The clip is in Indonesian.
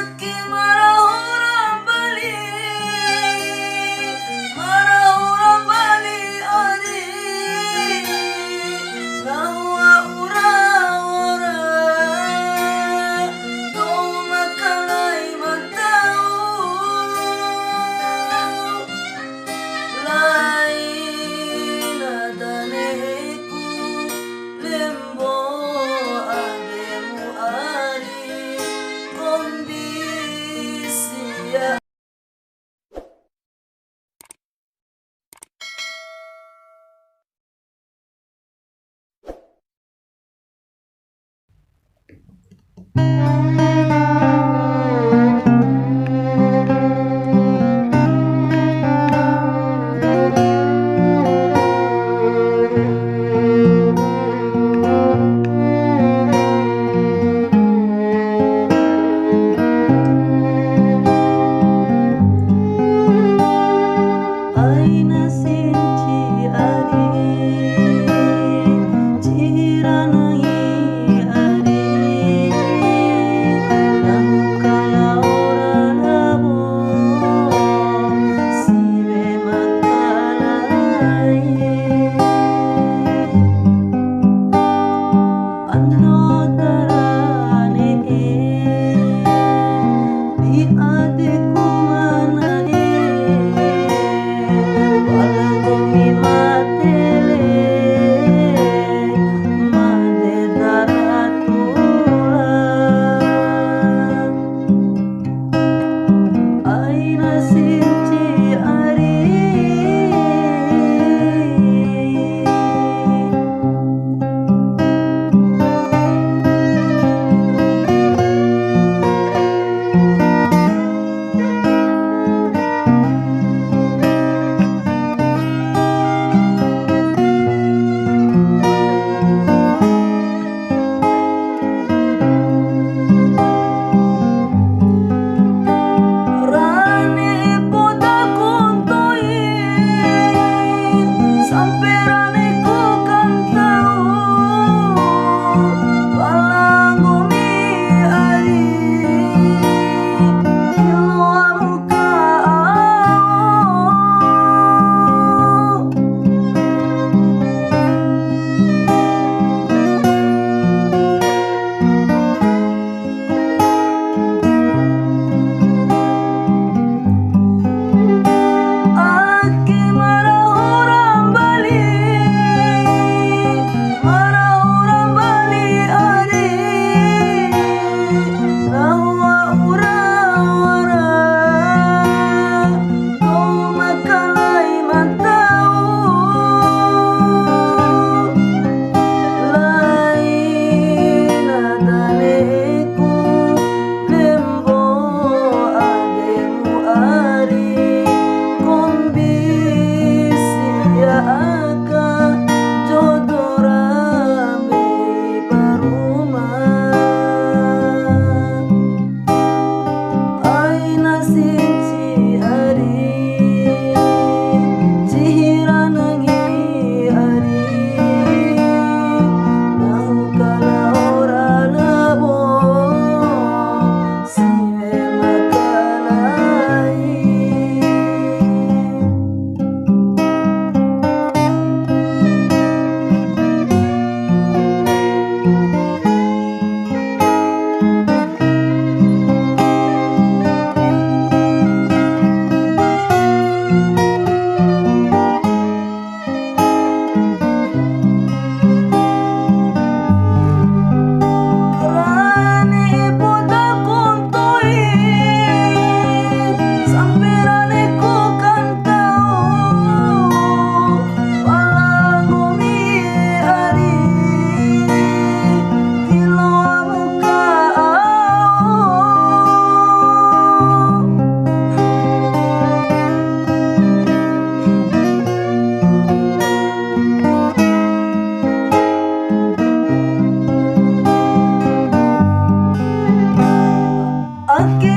Aki marah orang Bali, marah orang Bali adi, nawa orang kau makalai matau, lain adaneku lembo ademu ari kondisi. Aina sinci ari, ciranai ari, nahu kala ora labo, siwe makalai. Ano darane di adeku manai, walago mi matele made daratula. Aina sinci ari, rane poda kuntoin sampai rane ku kan tahu, walango mi ari kiloa muka Aki marah orang Bali, marah orang Bali adi, nawa orang kau makalai matau, lain adaneku lembo ademu ari kondisi aka jodora bei barumah. Aina sinci ari, cihiranangi ari, nahu kala ora labo, siwe makalai. Rane poda kuntoin sampai rane ku kan tahu, walango mi ari kiloa muka Aki